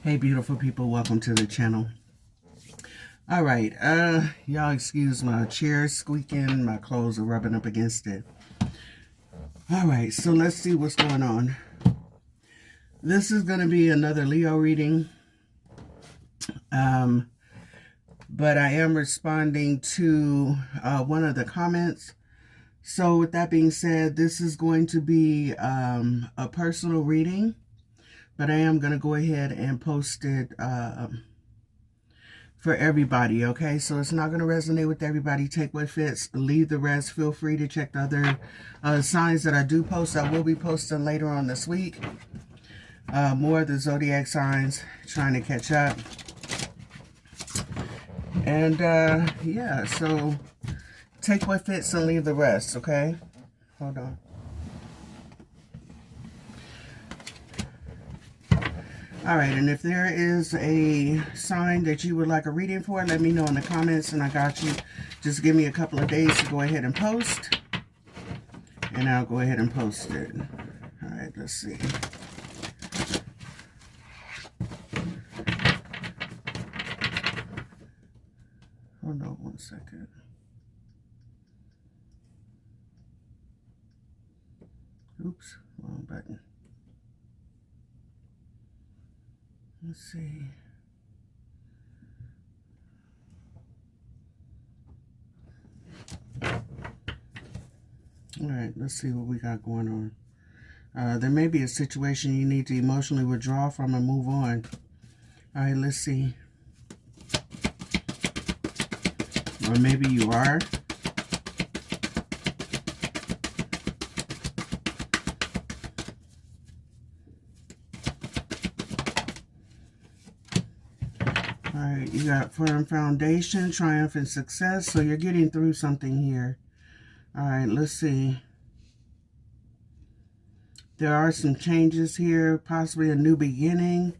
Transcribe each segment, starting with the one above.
Hey beautiful people, welcome to the channel. All right, y'all excuse my chair squeaking, my clothes are rubbing up against it. All right, so let's see what's going on. This is going to be another Leo reading. But I am responding to one of the comments. So with that being said, this is going to be a personal reading, but I am going to go ahead and post it for everybody, okay? So it's not going to resonate with everybody. Take what fits, leave the rest. Feel free to check the other signs that I do post. I will be posting later on this week. More of the zodiac signs, trying to catch up. And yeah, so take what fits and leave the rest, okay? Hold on. All right, and if there is a sign that you would like a reading for, let me know in the comments and I got you. Just give me a couple of days to go ahead and post. And I'll go ahead and post it. All right, let's see. Hold on one second. Oops, wrong button. Let's see. All right, let's see what we got going on. There may be a situation you need to emotionally withdraw from and move on. All right, let's see. Or maybe you are. All right, you got firm foundation, triumph, and success. So you're getting through something here. All right, let's see. There are some changes here, possibly a new beginning.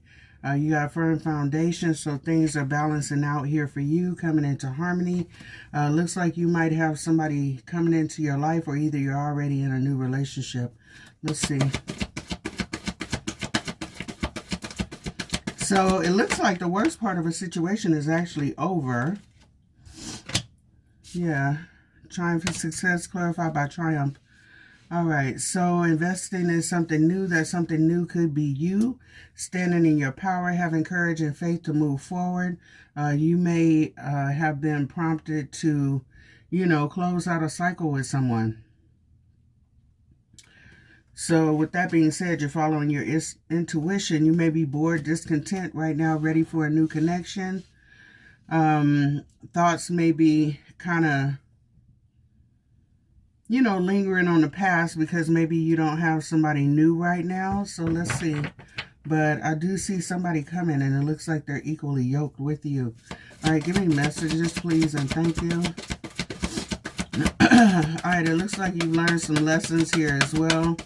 You got firm foundation, so things are balancing out here for you, coming into harmony. Looks like you might have somebody coming into your life, or either you're already in a new relationship. Let's see. So it looks like the worst part of a situation is actually over. Yeah. Triumph and success clarified by triumph. All right. So investing in something new, that something new could be you. Standing in your power, having courage and faith to move forward. You may have been prompted to, close out a cycle with someone. So with that being said, you're following your intuition. You may be bored, discontent right now, ready for a new connection. Thoughts may be kind of, lingering on the past because maybe you don't have somebody new right now. So let's see. But I do see somebody coming and it looks like they're equally yoked with you. All right, give me messages, please, and thank you. All right, it looks like you've learned some lessons here as well.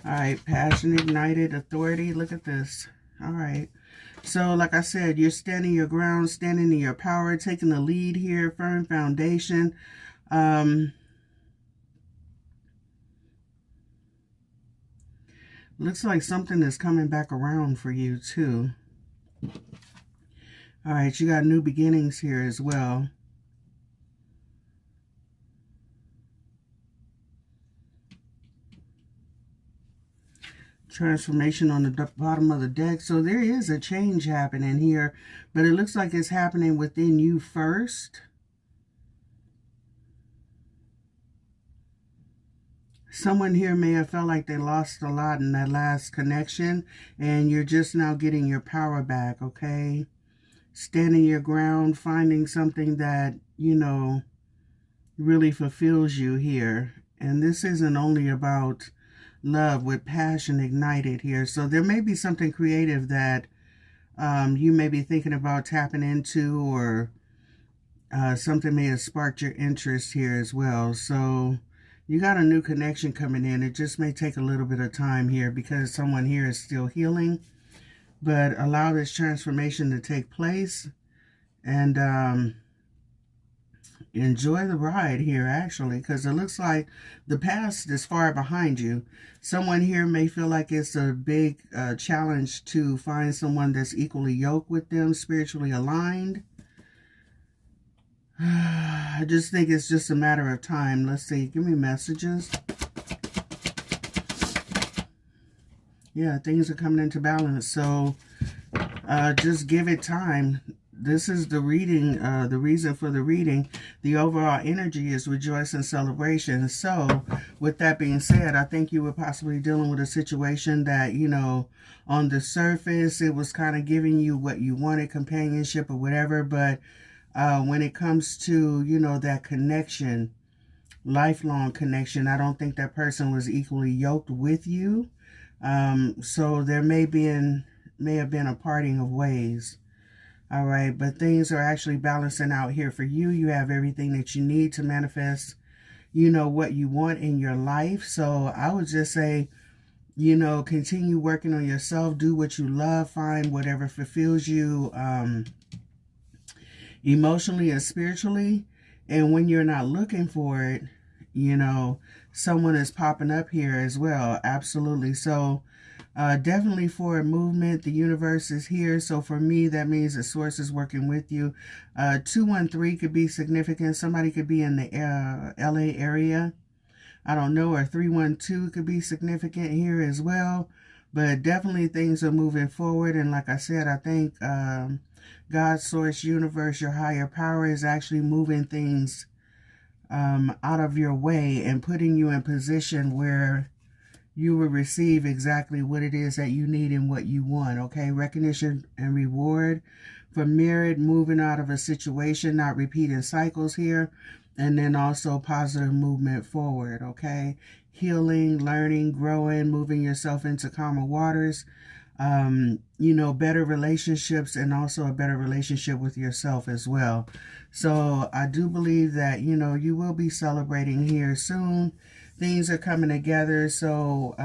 All right, passion ignited, authority. Look at this. All right. So, like I said, you're standing your ground, standing in your power, taking the lead here, firm foundation. Looks like something is coming back around for you, too. All right, you got new beginnings here as well. Transformation on the bottom of the deck. So there is a change happening here, but it looks like it's happening within you first. Someone here may have felt like they lost a lot in that last connection, and you're just now getting your power back, okay? Standing your ground, finding something that, really fulfills you here. And this isn't only about love, with passion ignited here. So there may be something creative that you may be thinking about tapping into, or something may have sparked your interest here as well. So you got a new connection coming in. It just may take a little bit of time here because someone here is still healing. But allow this transformation to take place. And Enjoy the ride here, actually, because it looks like the past is far behind you. Someone here may feel like it's a big challenge to find someone that's equally yoked with them, spiritually aligned. I just think it's just a matter of time. Let's see. Give me messages. Yeah, things are coming into balance. So just give it time. This is the reading, the reason for the reading. The overall energy is rejoice and celebration. So with that being said, I think you were possibly dealing with a situation that, you know, on the surface, it was kind of giving you what you wanted, companionship or whatever. But when it comes to, you know, that connection, lifelong connection, I don't think that person was equally yoked with you. So there may have been a parting of ways. All right, but things are actually balancing out here for you. You have everything that you need to manifest, you know, what you want in your life. So I would just say, you know, continue working on yourself. Do what you love. Find whatever fulfills you emotionally and spiritually. And when you're not looking for it, you know, someone is popping up here as well. Absolutely. So definitely for a movement, the universe is here. So for me, that means the source is working with you. 213 could be significant. Somebody could be in the LA area. I don't know. Or 312 could be significant here as well. But definitely things are moving forward. And like I said, I think God, source, universe, your higher power is actually moving things out of your way and putting you in position where you will receive exactly what it is that you need and what you want, okay? Recognition and reward for merit, moving out of a situation, not repeating cycles here, and then also positive movement forward, okay? Healing, learning, growing, moving yourself into calmer waters, you know, better relationships, and also a better relationship with yourself as well. So I do believe that, you know, you will be celebrating here soon. Things are coming together. So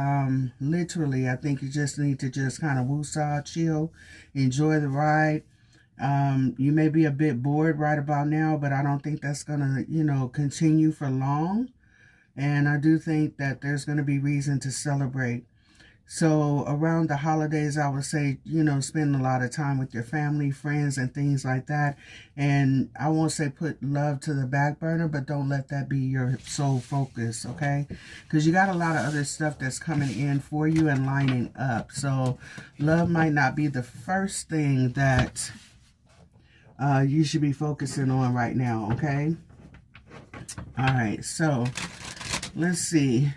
literally, I think you just need to just kind of woosah, chill, enjoy the ride. You may be a bit bored right about now, but I don't think that's going to, you know, continue for long. And I do think that there's going to be reason to celebrate. So around the holidays, I would say, you know, spend a lot of time with your family, friends, and things like that. And I won't say put love to the back burner, but don't let that be your sole focus, okay? Because you got a lot of other stuff that's coming in for you and lining up. So love might not be the first thing that you should be focusing on right now, okay? All right, so let's see.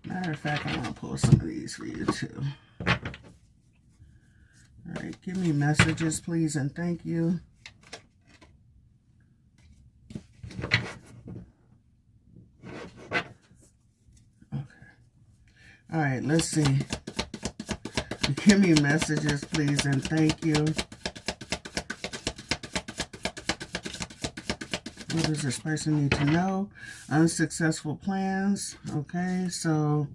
Matter of fact, I want to pull some of these for you too. All right, give me messages, please, and thank you. Okay. All right, let's see. Give me messages, please, and thank you. What does this person need to know? Unsuccessful plans. Okay, so,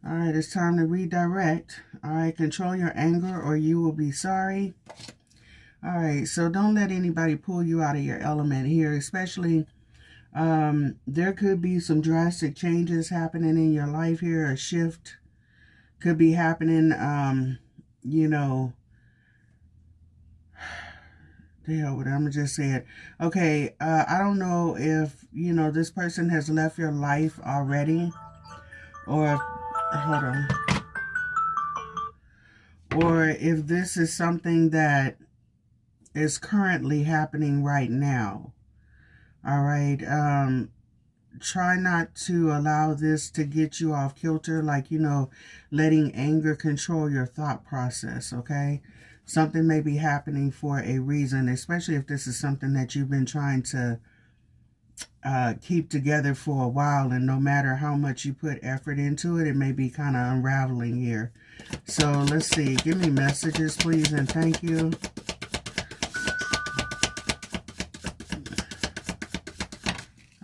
all right, it's time to redirect. All right, control your anger or you will be sorry. All right, so don't let anybody pull you out of your element here, especially there could be some drastic changes happening in your life here. A shift could be happening, you know, the hell with it, I'm just saying. Okay, I don't know if, you know, this person has left your life already, or hold on, or if this is something that is currently happening right now. All right, try not to allow this to get you off kilter, like, you know, letting anger control your thought process, okay? Something may be happening for a reason, especially if this is something that you've been trying to keep together for a while, and no matter how much you put effort into it, it may be kind of unraveling here. So let's see. Give me messages, please, and thank you.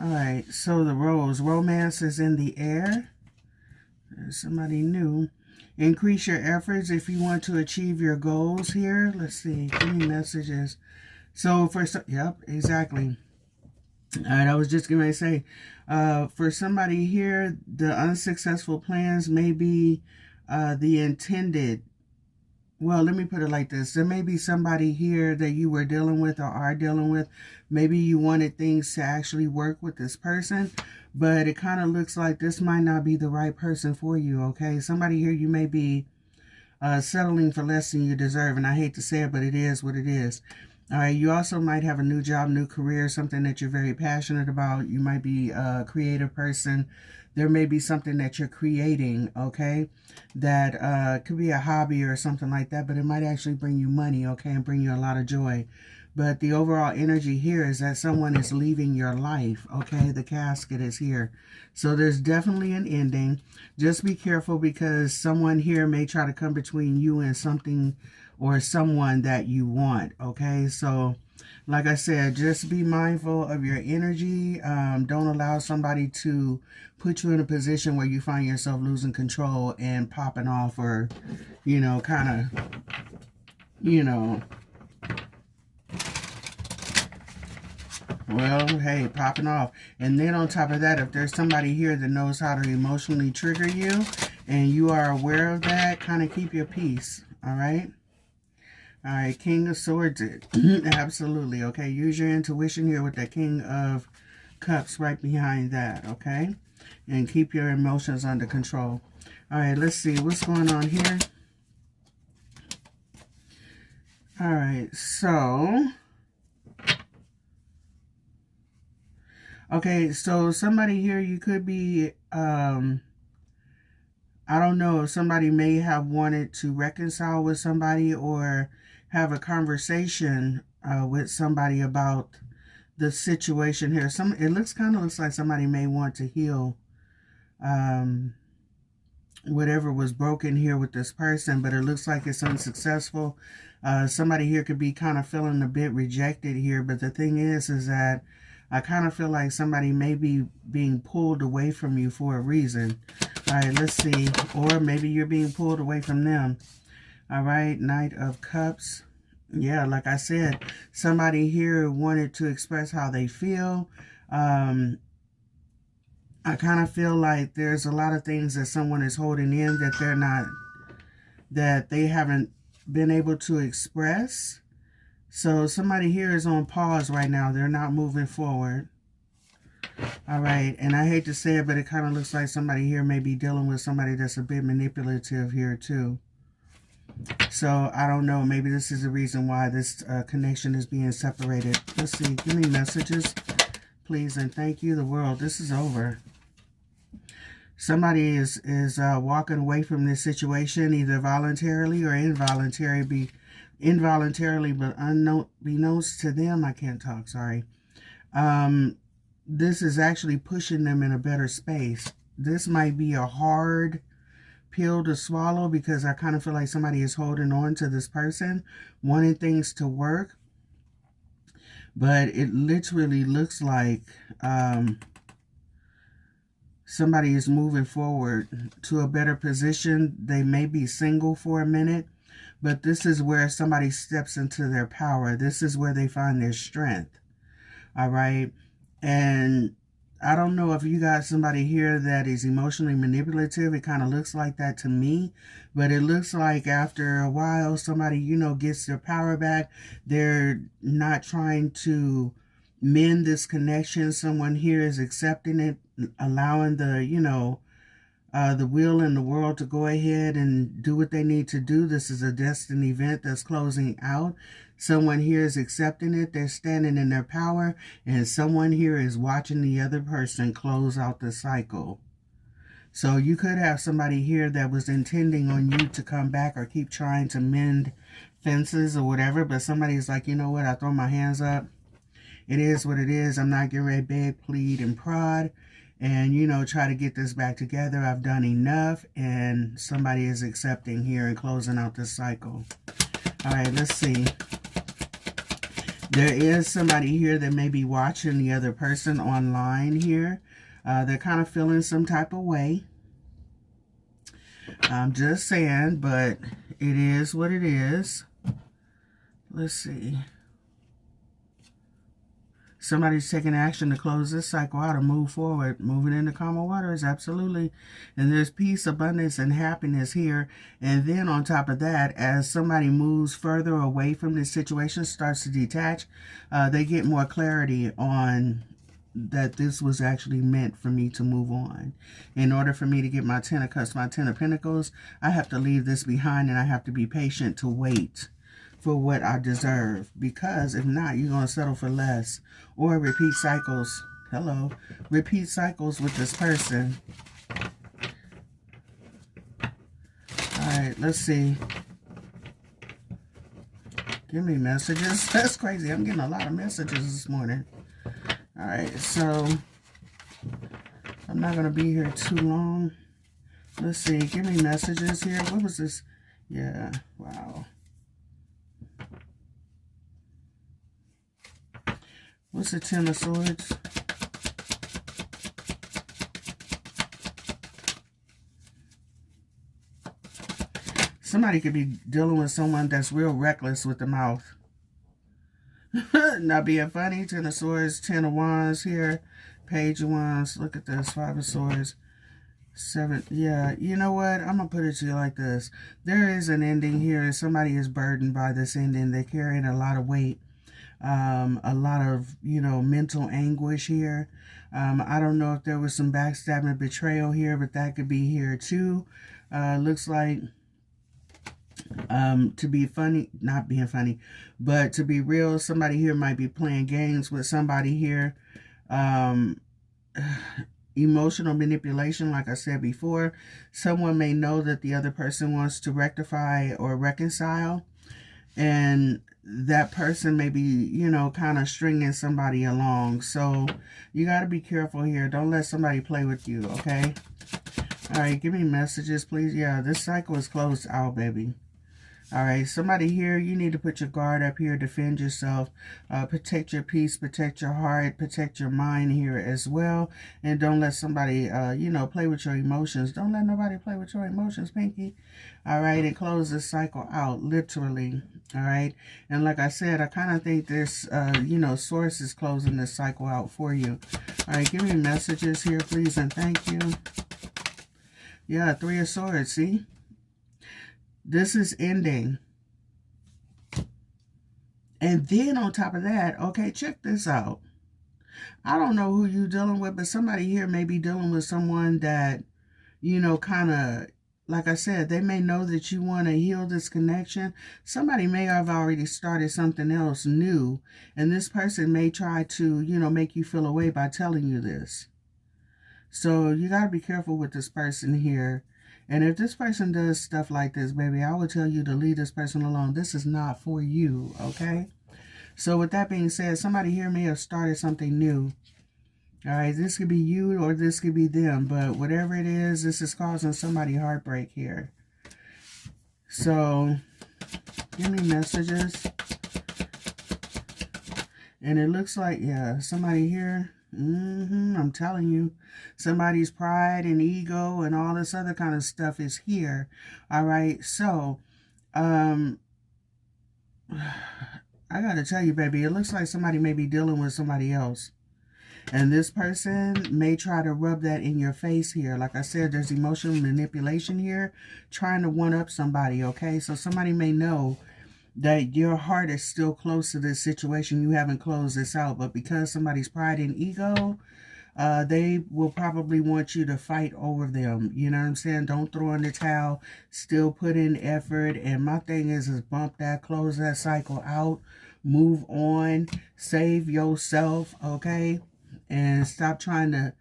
All right, so the rose. Romance is in the air. There's somebody new. Increase your efforts if you want to achieve your goals here. Let's see. Give me messages. So yep, exactly. All right, I was just going to say, for somebody here, the unsuccessful plans may be the intended. Well, let me put it like this. There may be somebody here that you were dealing with or are dealing with. Maybe you wanted things to actually work with this person, but it kind of looks like this might not be the right person for you, okay? Somebody here, you may be settling for less than you deserve, and I hate to say it, but it is what it is. All right, you also might have a new job, new career, something that you're very passionate about. You might be a creative person. There may be something that you're creating, okay, that could be a hobby or something like that, but it might actually bring you money, okay, and bring you a lot of joy. But the overall energy here is that someone is leaving your life, okay? The casket is here. So there's definitely an ending. Just be careful because someone here may try to come between you and something or someone that you want, okay? So like I said, just be mindful of your energy. Don't allow somebody to put you in a position where you find yourself losing control and popping off, or, you know, kind of, you know, well, hey, popping off. And then on top of that, if there's somebody here that knows how to emotionally trigger you and you are aware of that, kind of keep your peace, all right? All right, King of Swords. Absolutely, okay? Use your intuition here with that King of Cups right behind that, okay? And keep your emotions under control. All right, let's see what's going on here. All right, so... okay, so somebody here, you could be... I don't know, somebody may have wanted to reconcile with somebody or have a conversation with somebody about the situation here. It kind of looks like somebody may want to heal whatever was broken here with this person, but it looks like it's unsuccessful. Somebody here could be kind of feeling a bit rejected here, but the thing is that I kind of feel like somebody may be being pulled away from you for a reason. All right, let's see. Or maybe you're being pulled away from them. All right, Knight of Cups. Yeah, like I said, somebody here wanted to express how they feel. I kind of feel like there's a lot of things that someone is holding in that they haven't been able to express. So somebody here is on pause right now. They're not moving forward. All right, and I hate to say it, but it kind of looks like somebody here may be dealing with somebody that's a bit manipulative here too. So I don't know, maybe this is the reason why this connection is being separated. Let's see, give me messages, please, and thank you, the world. This is over. Somebody is walking away from this situation, either voluntarily or involuntarily, but unbeknownst to them. I can't talk, sorry. This is actually pushing them in a better space. This might be a hard pill to swallow because I kind of feel like somebody is holding on to this person, wanting things to work. But it literally looks like somebody is moving forward to a better position. They may be single for a minute, but this is where somebody steps into their power. This is where they find their strength. All right. And I don't know if you got somebody here that is emotionally manipulative. It kind of looks like that to me. But it looks like after a while, somebody, you know, gets their power back. They're not trying to mend this connection. Someone here is accepting it, allowing the, you know, the will in the world to go ahead and do what they need to do. This is a destined event that's closing out. Someone here is accepting it. They're standing in their power. And someone here is watching the other person close out the cycle. So you could have somebody here that was intending on you to come back or keep trying to mend fences or whatever. But somebody's like, you know what? I throw my hands up. It is what it is. I'm not getting ready to beg, plead, and prod. And, you know, try to get this back together. I've done enough. And somebody is accepting here and closing out this cycle. All right, let's see. There is somebody here that may be watching the other person online here. They're kind of feeling some type of way. I'm just saying, but it is what it is. Let's see. Somebody's taking action to close this cycle out and move forward. Moving into calmer waters, absolutely. And there's peace, abundance, and happiness here. And then on top of that, as somebody moves further away from this situation, starts to detach, they get more clarity on that this was actually meant for me to move on. In order for me to get my 10 of Cups, my 10 of Pentacles, I have to leave this behind, and I have to be patient to wait for what I deserve, because if not, you're going to settle for less or repeat cycles. Hello. Repeat cycles with this person. All right, let's see. Give me messages. That's crazy. I'm getting a lot of messages this morning. All right, so I'm not going to be here too long. Let's see. Give me messages here. What was this? Yeah, wow. What's the 10 of Swords? Somebody could be dealing with someone that's real reckless with the mouth. Not being funny. 10 of Swords, 10 of Wands here. Page of Wands. Look at this. 5 of Swords. 7. Yeah, you know what? I'm going to put it to you like this. There is an ending here, and somebody is burdened by this ending. They're carrying a lot of weight. A lot of, mental anguish here. I don't know if there was some backstabbing, betrayal here, but that could be here too. Looks like, to be funny, not being funny, but to be real, somebody here might be playing games with somebody here. Emotional manipulation, like I said before. Someone may know that the other person wants to rectify or reconcile, and that person may be, kind of stringing somebody along. So you got to be careful here. Don't let somebody play with you, okay? All right, give me messages, please. Yeah, this cycle is closed out, baby. All right, somebody here, you need to put your guard up here, defend yourself, protect your peace, protect your heart, protect your mind here as well. And don't let somebody, play with your emotions. Don't let nobody play with your emotions, Pinky. All right, and close this cycle out, literally. All right, and like I said, I kind of think this, source is closing this cycle out for you. All right, give me messages here, please, and thank you. Yeah, 3 of Swords, see? This is ending. And then on top of that, okay, check this out. I don't know who you're dealing with, but somebody here may be dealing with someone that, kind of, like I said, they may know that you want to heal this connection. Somebody may have already started something else new, and this person may try to, make you feel away by telling you this. So you got to be careful with this person here. And if this person does stuff like this, baby, I would tell you to leave this person alone. This is not for you, okay? So with that being said, somebody here may have started something new. All right, this could be you or this could be them. But whatever it is, this is causing somebody heartbreak here. So give me messages. And it looks like, yeah, somebody here... I'm telling you, somebody's pride and ego and all this other kind of stuff is here. All right, so I gotta tell you, baby, it looks like somebody may be dealing with somebody else, and this person may try to rub that in your face here. Like I said, there's emotional manipulation here, trying to one up somebody. Okay, so somebody may know that your heart is still close to this situation. You haven't closed this out, but because somebody's pride and ego, they will probably want you to fight over them. You know what I'm saying? Don't throw in the towel. Still put in effort. And my thing is bump that, close that cycle out, move on, save yourself, okay? And stop trying to,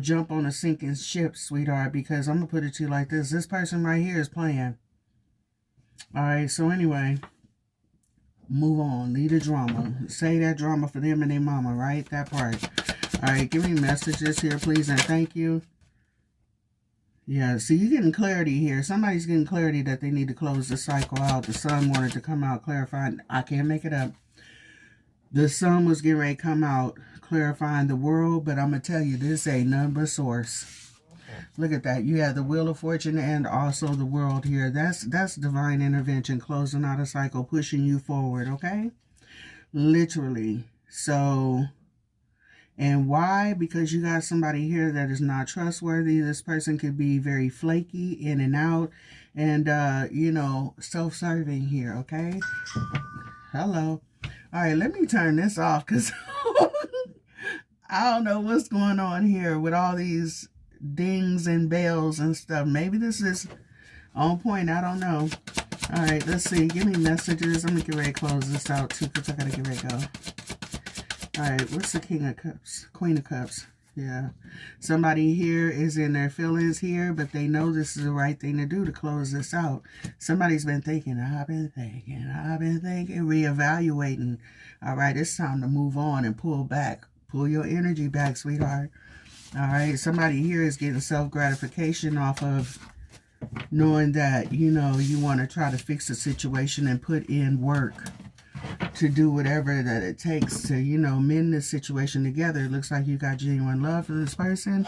jump on a sinking ship, sweetheart, because I'm going to put it to you like this. This person right here is playing. All right, so anyway, move on. Leave the drama. Say that drama for them and their mama, right? That part. All right, give me messages here, please, and thank you. Yeah, see, you're getting clarity here. Somebody's getting clarity that they need to close the cycle out. The sun wanted to come out clarifying. I can't make it up. The sun was getting ready to come out clarifying the world, but I'm going to tell you, this ain't none but source. Look at that. You have the Wheel of Fortune and also the World here. That's divine intervention, closing out a cycle, pushing you forward, okay? Literally. So And why? Because you got somebody here that is not trustworthy. This person could be very flaky, in and out, and, you know, self-serving here, okay? Hello. All right, let me turn this off because I don't know what's going on here with all these dings and bells and stuff. Maybe this is on point. I don't know. All right, let's see. Give me messages. I'm going to get ready to close this out, too, because I got to get ready to go. All right, what's the King of Cups? Queen of Cups. Yeah. Somebody here is in their feelings here, but they know this is the right thing to do to close this out. Somebody's been thinking, I've been thinking, reevaluating. All right, it's time to move on and pull back. Pull your energy back, sweetheart. All right, somebody here is getting self-gratification off of knowing that, you know, you want to try to fix the situation and put in work to do whatever that it takes to, you know, mend this situation together. It looks like you got genuine love for this person,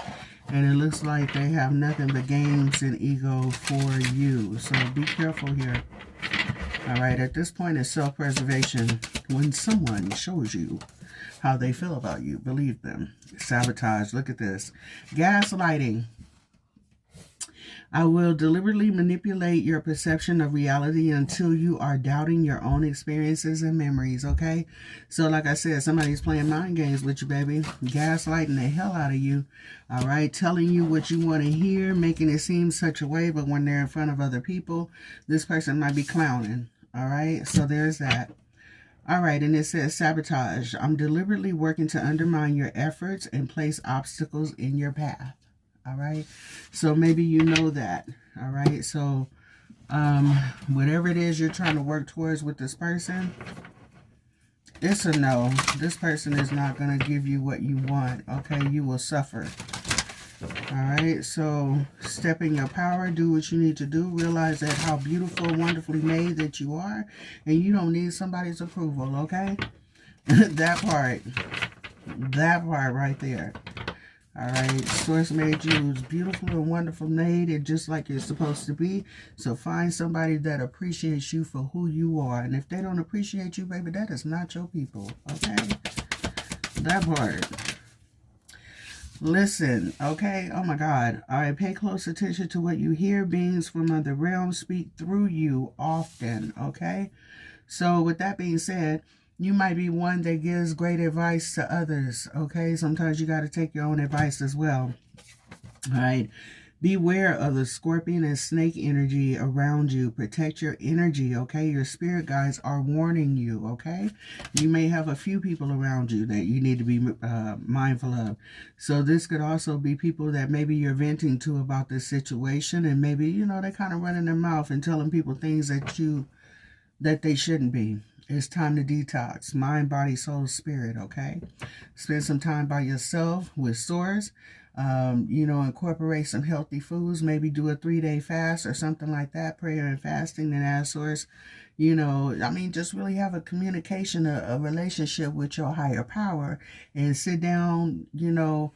and it looks like they have nothing but games and ego for you. So be careful here. All right, at this point, it's self-preservation. When someone shows you how they feel about you, believe them. Sabotage. Look at this. Gaslighting. I will deliberately manipulate your perception of reality until you are doubting your own experiences and memories, okay? So like I said, somebody's playing mind games with you, baby. Gaslighting the hell out of you, all right? Telling you what you want to hear, making it seem such a way, but when they're in front of other people, this person might be clowning, all right? So there's that. All right, and it says sabotage. I'm deliberately working to undermine your efforts and place obstacles in your path. All right, so maybe you know that. All right, so whatever it is you're trying to work towards with this person, it's a no. This person is not going to give you what you want. Okay, you will suffer. All right, so step in your power, do what you need to do, realize that how beautiful, wonderfully made that you are, and you don't need somebody's approval, okay? that part right there. All right, Source made you beautiful and wonderful made and just like you're supposed to be. So find somebody that appreciates you for who you are. And if they don't appreciate you, baby, that is not your people, okay? That part. Listen, okay? Oh, my God. All right, pay close attention to what you hear. Beings from other realms speak through you often, okay? So with that being said, you might be one that gives great advice to others, okay? Sometimes you got to take your own advice as well, all right? Beware of the scorpion and snake energy around you. Protect your energy, okay? Your spirit guides are warning you, okay? You may have a few people around you that you need to be mindful of. So this could also be people that maybe you're venting to about this situation, and maybe, you know, they're kind of running their mouth and telling people things that they shouldn't be. It's time to detox. Mind, body, soul, spirit, okay? Spend some time by yourself with Source. You know, incorporate some healthy foods. Maybe do a 3-day fast or something like that. Prayer and fasting, and ask Source, you know, I mean, just really have a communication, a relationship with your higher power, and sit down, you know,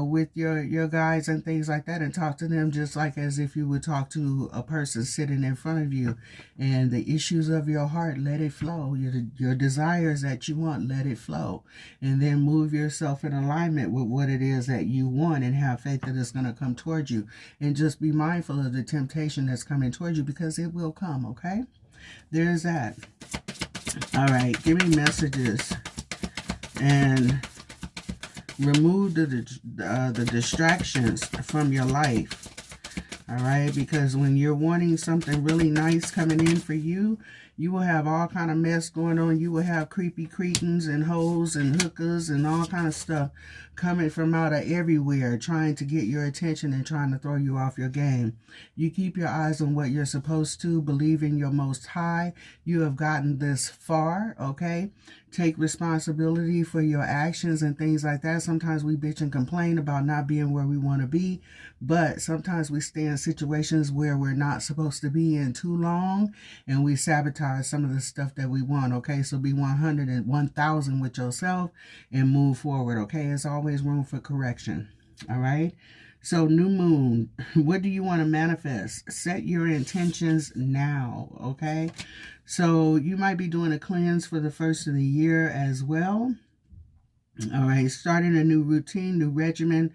with your guides and things like that, and talk to them just like as if you would talk to a person sitting in front of you. And the issues of your heart, let it flow. Your desires that you want, let it flow. And then move yourself in alignment with what it is that you want, and have faith that it's going to come towards you. And just be mindful of the temptation that's coming towards you, because it will come, okay? There's that. All right, give me messages. And remove the distractions from your life. All right, because when you're wanting something really nice coming in for you, you will have all kind of mess going on. You will have creepy cretins and hoes and hookers and all kind of stuff coming from out of everywhere, trying to get your attention and trying to throw you off your game. You keep your eyes on what you're supposed to. Believe in your most high. You have gotten this far, okay? Take responsibility for your actions and things like that. Sometimes we bitch and complain about not being where we want to be, but sometimes we stay in situations where we're not supposed to be in too long, and we sabotage some of the stuff that we want, okay? So be 100 and 1,000 with yourself and move forward, okay? There's always room for correction, all right? So new moon, what do you want to manifest? Set your intentions now, okay? So you might be doing a cleanse for the first of the year as well. All right, starting a new routine, new regimen.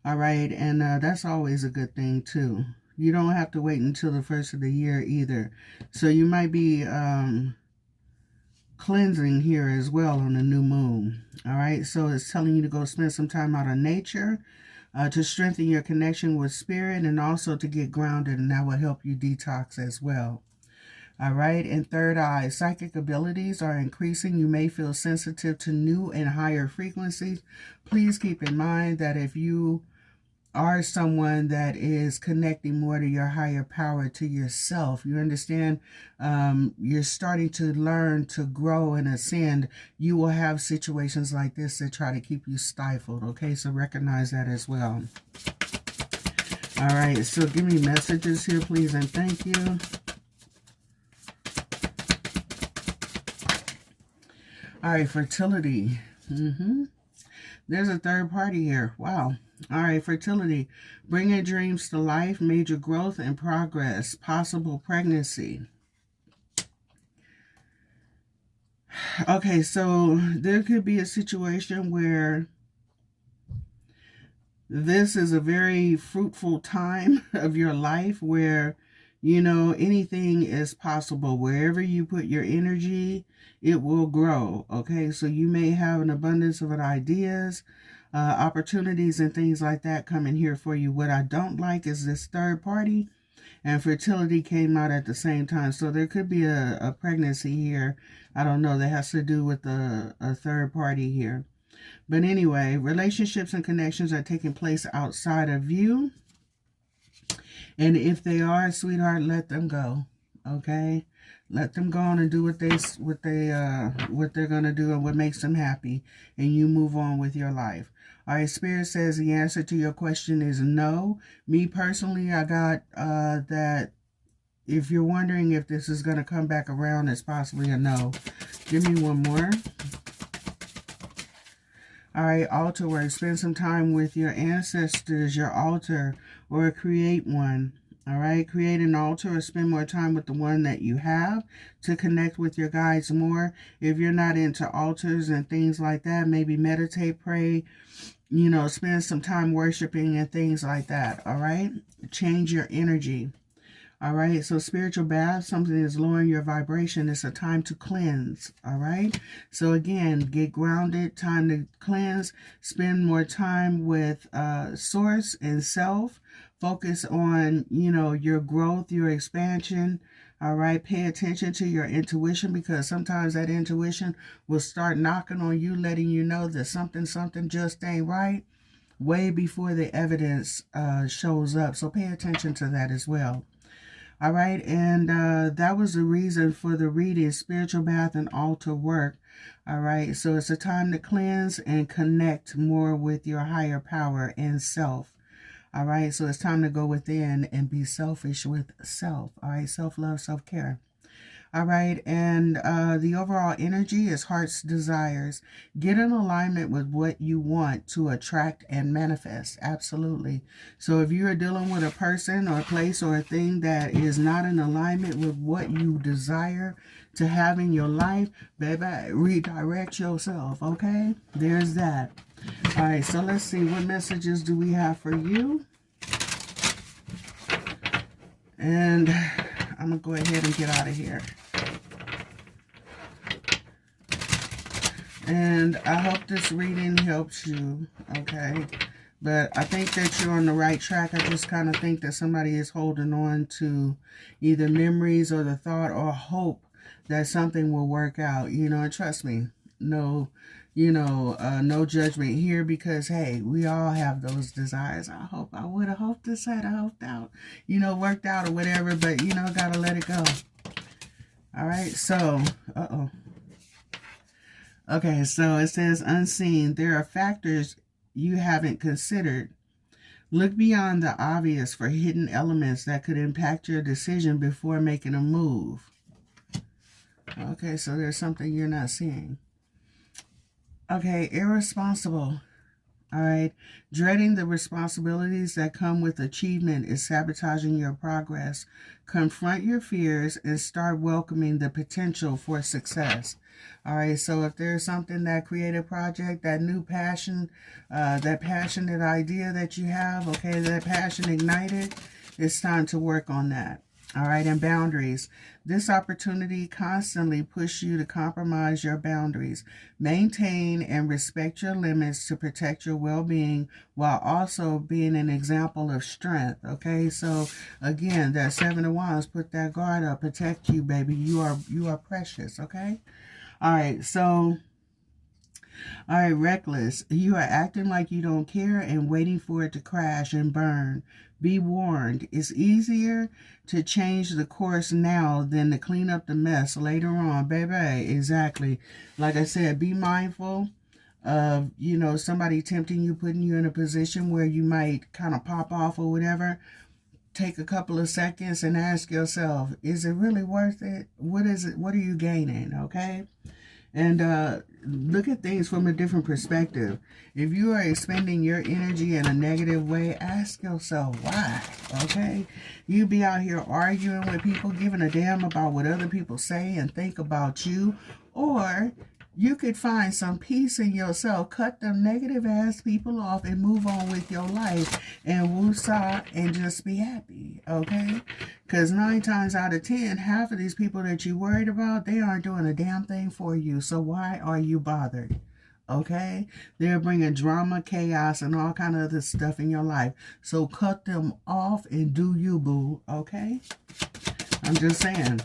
All right, and that's always a good thing too. You don't have to wait until the first of the year either. So you might be cleansing here as well on the new moon. All right, so it's telling you to go spend some time out in nature to strengthen your connection with spirit and also to get grounded, and that will help you detox as well. All right, and third eye, psychic abilities are increasing. You may feel sensitive to new and higher frequencies. Please keep in mind that if you are someone that is connecting more to your higher power, to yourself, you understand, you're starting to learn to grow and ascend, you will have situations like this that try to keep you stifled. Okay, so recognize that as well. All right, so give me messages here, please, and thank you. All right, fertility. There's a third party here. Wow. All right, fertility. Bringing dreams to life, major growth and progress, possible pregnancy. Okay, so there could be a situation where this is a very fruitful time of your life where, you know, anything is possible. Wherever you put your energy, it will grow. Okay, so you may have an abundance of ideas, opportunities and things like that coming here for you. What I don't like is this third party, and fertility came out at the same time. So there could be a pregnancy here. I don't know. That has to do with a third party here. But anyway, relationships and connections are taking place outside of you. And if they are, sweetheart, let them go. Okay? Let them go on and do what they're gonna do and what makes them happy, and you move on with your life. All right, Spirit says the answer to your question is no. Me personally, I got that if you're wondering if this is gonna come back around, it's possibly a no. Give me one more. All right, altar work. Spend some time with your ancestors, your altar, or create one. All right, create an altar or spend more time with the one that you have to connect with your guides more. If you're not into altars and things like that, maybe meditate, pray, you know, spend some time worshiping and things like that. All right, change your energy. All right, so spiritual bath, something is lowering your vibration. It's a time to cleanse. All right, so again, get grounded, time to cleanse, spend more time with source and self. Focus on, you know, your growth, your expansion. All right, pay attention to your intuition, because sometimes that intuition will start knocking on you, letting you know that something just ain't right way before the evidence shows up. So pay attention to that as well. All right, and that was the reason for the reading, spiritual bath and altar work. All right, so it's a time to cleanse and connect more with your higher power and self. All right, so it's time to go within and be selfish with self. All right, self-love, self-care. All right, and the overall energy is heart's desires. Get in alignment with what you want to attract and manifest. Absolutely. So if you are dealing with a person or a place or a thing that is not in alignment with what you desire to have in your life, baby, redirect yourself, okay? There's that. All right, so let's see. What messages do we have for you? And I'm going to go ahead and get out of here. And I hope this reading helps you, okay? But I think that you're on the right track. I just kind of think that somebody is holding on to either memories or the thought or hope that something will work out, you know, and trust me, no, you know, no judgment here, because, hey, we all have those desires. I would have hoped this had helped out, you know, worked out or whatever, but, you know, got to let it go. All right, so, Okay, so it says unseen. There are factors you haven't considered. Look beyond the obvious for hidden elements that could impact your decision before making a move. Okay, so there's something you're not seeing. Okay, irresponsible. All right. Dreading the responsibilities that come with achievement is sabotaging your progress. Confront your fears and start welcoming the potential for success. All right. So if there's something, that creative project, that new passion, that passionate idea that you have, okay, that passion ignited, it's time to work on that. All right, and boundaries. This opportunity constantly pushes you to compromise your boundaries. Maintain and respect your limits to protect your well-being while also being an example of strength. Okay, so again, that Seven of Wands, put that guard up, protect you, baby. You are precious. Okay, all right, so. All right, reckless. You are acting like you don't care and waiting for it to crash and burn. Be warned. It's easier to change the course now than to clean up the mess later on, baby. Exactly. Like I said, be mindful of, somebody tempting you, putting you in a position where you might kind of pop off or whatever. Take a couple of seconds and ask yourself, is it really worth it? What is it? What are you gaining? Okay. And look at things from a different perspective. If you are expending your energy in a negative way, ask yourself why, okay? You be out here arguing with people, giving a damn about what other people say and think about you, or you could find some peace in yourself, cut them negative ass people off and move on with your life and woosah and just be happy, okay? Because 9 times out of 10, half of these people that you worried about, they aren't doing a damn thing for you. So why are you bothered? Okay? They're bringing drama, chaos, and all kind of other stuff in your life. So cut them off and do you, boo, okay? I'm just saying.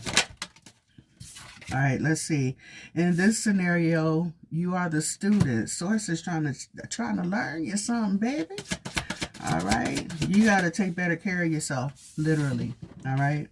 All right, let's see. In this scenario, you are the student. Source is trying to learn you something, baby. All right. You got to take better care of yourself, literally. All right.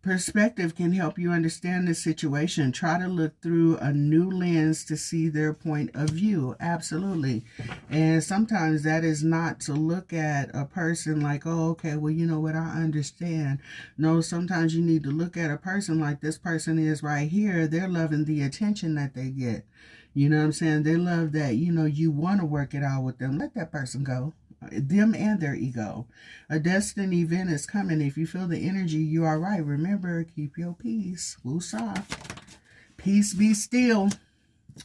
Perspective can help you understand the situation. Try to look through a new lens to see their point of view. Absolutely. And sometimes that is not to look at a person like, oh, okay, well, you know what, I understand. No, sometimes you need to look at a person like this person is right here. They're loving the attention that they get. You know what I'm saying? They love that, you want to work it out with them. Let that person go. Them and their ego. A destined event is coming. If you feel the energy, you are right. Remember, keep your peace. Woosah. Peace be still.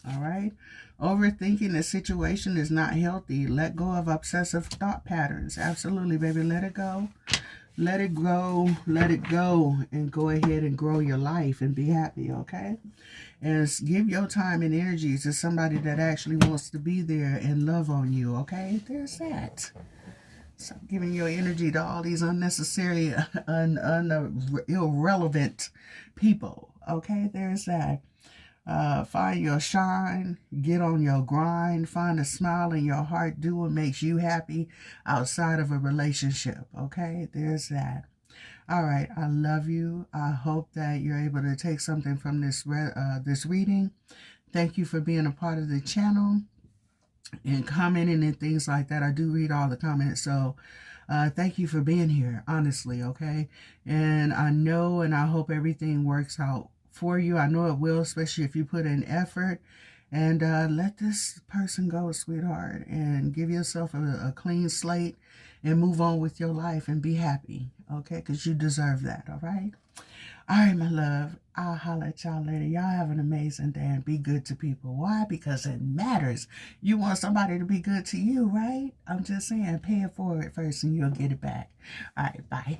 All right. Overthinking the situation is not healthy. Let go of obsessive thought patterns. Absolutely, baby. Let it go. Let it go. Let it go. And go ahead and grow your life and be happy, okay? And give your time and energy to somebody that actually wants to be there and love on you, okay? There's that. Stop giving your energy to all these unnecessary, irrelevant people, okay? There's that. Find your shine, get on your grind, find a smile in your heart, do what makes you happy outside of a relationship, okay? There's that. All right, I love you. I hope that you're able to take something from this reading. Thank you for being a part of the channel and commenting and things like that. I do read all the comments, so thank you for being here, honestly, okay? And I know and I hope everything works out for you. I know it will, especially if you put in effort. And let this person go, sweetheart, and give yourself a clean slate and move on with your life and be happy, okay? Because you deserve that, all right? All right, my love. I'll holler at y'all later. Y'all have an amazing day and be good to people. Why? Because it matters. You want somebody to be good to you, right? I'm just saying, pay it forward first and you'll get it back. All right, bye.